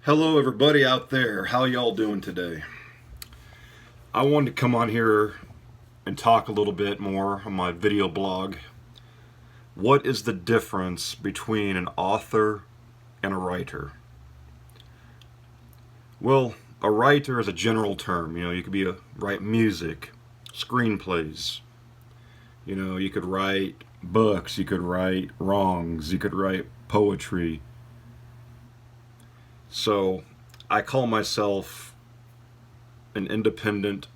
Hello, everybody out there. How y'all doing today? I wanted to come on here and talk a little bit more on my video blog. What is the difference between an author and a writer? Well, a writer is a general term. You could write music, screenplays. You could write books, you could write wrongs, you could write poetry. So I call myself an independent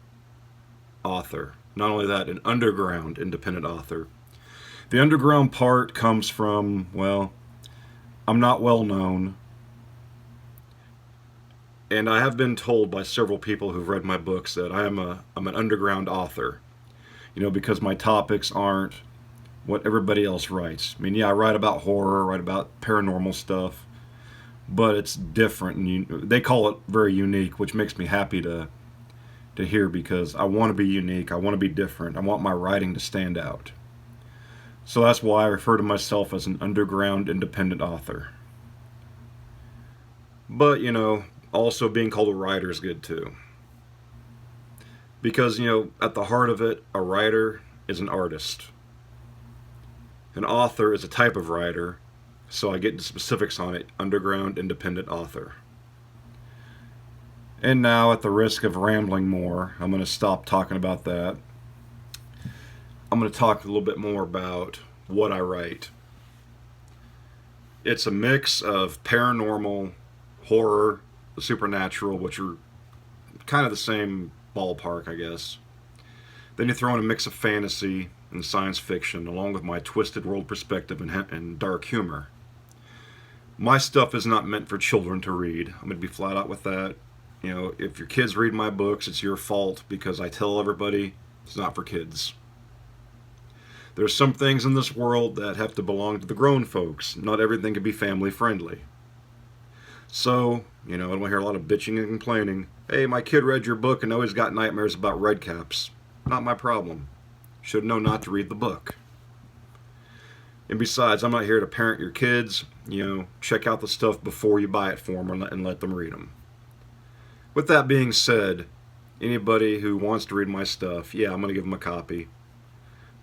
author. Not only that, an underground independent author. The underground part comes from, well, I'm not well known. And I have been told by several people who've read my books that I'm an underground author. Because my topics aren't what everybody else writes. I mean, yeah, I write about horror, I write about paranormal stuff, but it's different, and they call it very unique, which makes me happy to hear, because I want to be unique, I want to be different, I want my writing to stand out. So that's why I refer to myself as an underground independent author. But, also being called a writer is good too. Because, at the heart of it, a writer is an artist. An author is a type of writer, so I get into specifics on it: underground independent author. And now, at the risk of rambling more, I'm going to stop talking about that. I'm going to talk a little bit more about what I write. It's a mix of paranormal, horror, the supernatural, which are kind of the same ballpark, I guess. Then you throw in a mix of fantasy and science fiction, along with my twisted world perspective and dark humor. My stuff is not meant for children to read. I'm going to be flat out with that. If your kids read my books, it's your fault, because I tell everybody it's not for kids. There's some things in this world that have to belong to the grown folks. Not everything can be family friendly. So, I don't want to hear a lot of bitching and complaining. Hey, my kid read your book and now he's got nightmares about red caps. Not my problem. Should know not to read the book. And besides, I'm not here to parent your kids. Check out the stuff before you buy it for them and let them read them. With that being said, anybody who wants to read my stuff, yeah, I'm going to give them a copy.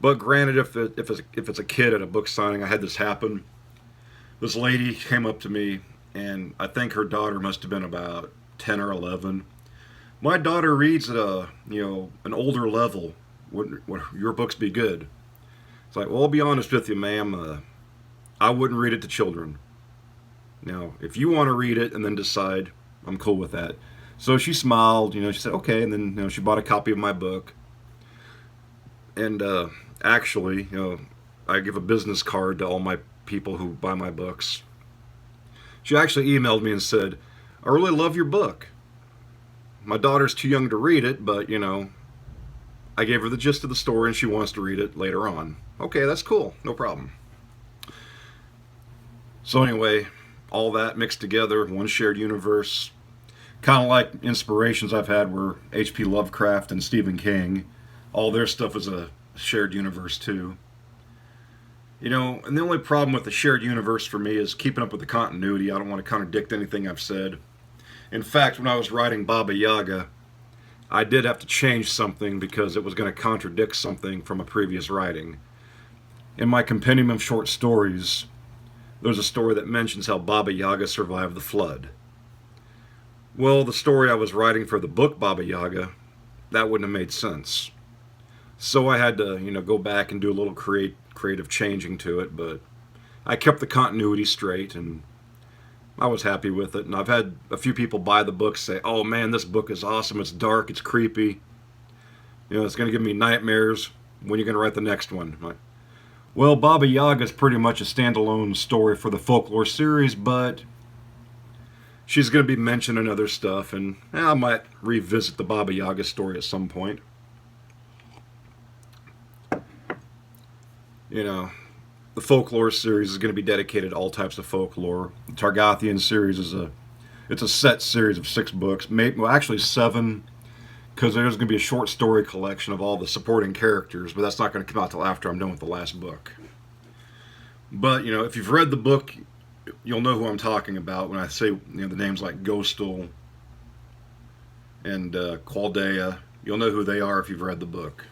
But granted, if it's a kid at a book signing, I had this happen. This lady came up to me, and I think her daughter must have been about 10 or 11. My daughter reads at an older level. Would your books be good? It's like, well, I'll be honest with you, ma'am. I wouldn't read it to children. Now, if you want to read it and then decide, I'm cool with that. So she smiled, she said, okay, and then, she bought a copy of my book. And actually, I give a business card to all my people who buy my books. She actually emailed me and said, I really love your book. My daughter's too young to read it, but, I gave her the gist of the story and she wants to read it later on. Okay, that's cool. No problem. So anyway, all that mixed together, one shared universe. Kind of like inspirations I've had were H.P. Lovecraft and Stephen King. All their stuff is a shared universe too. And the only problem with the shared universe for me is keeping up with the continuity. I don't want to contradict anything I've said. In fact, when I was writing Baba Yaga, I did have to change something because it was going to contradict something from a previous writing. In my compendium of short stories, there's a story that mentions how Baba Yaga survived the flood. Well, the story I was writing for the book Baba Yaga, that wouldn't have made sense. So I had to, go back and do a little creative changing to it, but I kept the continuity straight, and I was happy with it. And I've had a few people buy the book say, oh man, this book is awesome, it's dark, it's creepy. It's going to give me nightmares. When are you going to write the next one? I'm like, well, Baba Yaga is pretty much a standalone story for the folklore series, but she's going to be mentioned in other stuff, and I might revisit the Baba Yaga story at some point. The folklore series is going to be dedicated to all types of folklore. The Targathian series is it's a set series of 6 books, actually 7, because there's going to be a short story collection of all the supporting characters, but that's not going to come out till after I'm done with the last book. But if you've read the book, you'll know who I'm talking about when I say the names like Ghostal and Qualdea. You'll know who they are if you've read the book.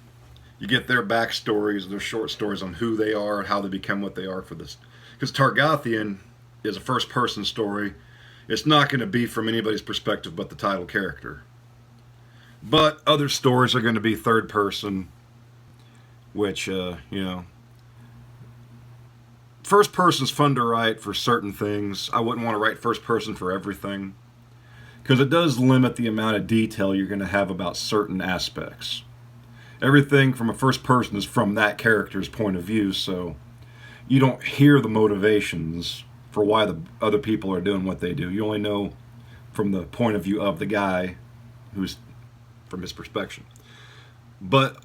You get their backstories, their short stories on who they are and how they become what they are for this. Because Targathian is a first-person story. It's not going to be from anybody's perspective but the title character. But other stories are going to be third-person, which, first person's fun to write for certain things. I wouldn't want to write first person for everything, because it does limit the amount of detail you're going to have about certain aspects. Everything from a first person is from that character's point of view, so you don't hear the motivations for why the other people are doing what they do. You only know from the point of view of the guy who's from his perspective. But,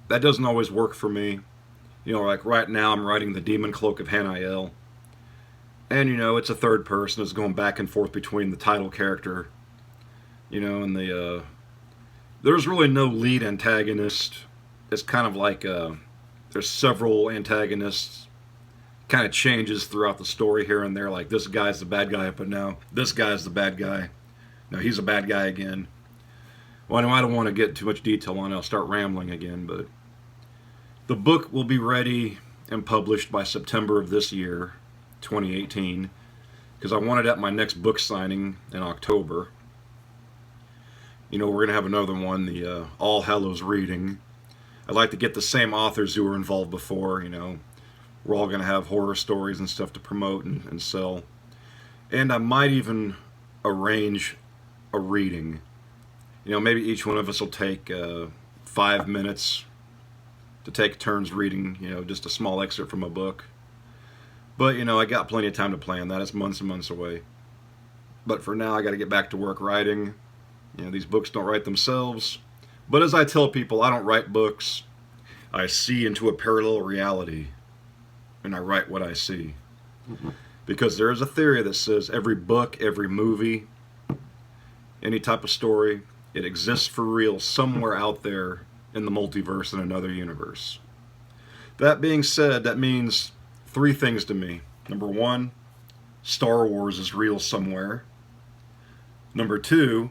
that doesn't always work for me. Like right now I'm writing The Demon Cloak of Hanael. And, it's a third person. It's going back and forth between the title character, and the, there's really no lead antagonist. It's kind of like, there's several antagonists. Kind of changes throughout the story here and there. Like, this guy's the bad guy, but now this guy's the bad guy. No, he's a bad guy again. Well, I don't want to get too much detail on it. I'll start rambling again, but the book will be ready and published by September of this year, 2018, because I want it at my next book signing in October. We're going to have another one, the All Hallows reading. I'd like to get the same authors who were involved before, We're all going to have horror stories and stuff to promote and sell. And I might even arrange a reading. Maybe each one of us will take 5 minutes to take turns reading, just a small excerpt from a book. But, I got plenty of time to plan that. It's months and months away. But for now, I got to get back to work writing. These books don't write themselves. But as I tell people, I don't write books. I see into a parallel reality, and I write what I see. Mm-hmm. Because there is a theory that says every book, every movie, any type of story, it exists for real somewhere out there in the multiverse in another universe. That being said, that means 3 things to me. Number 1, Star Wars is real somewhere. Number 2,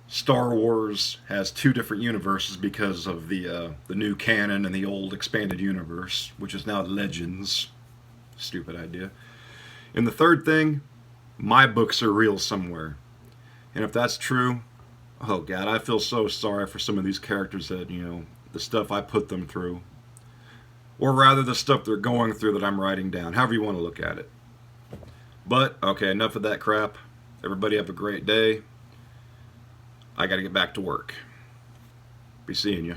Star Wars has 2 different universes because of the new canon and the old expanded universe, which is now Legends. Stupid idea. And the third thing, my books are real somewhere. And if that's true, oh God, I feel so sorry for some of these characters that, the stuff I put them through. Or rather, the stuff they're going through that I'm writing down, however you want to look at it. But, okay, enough of that crap. Everybody have a great day. I got to get back to work. Be seeing you.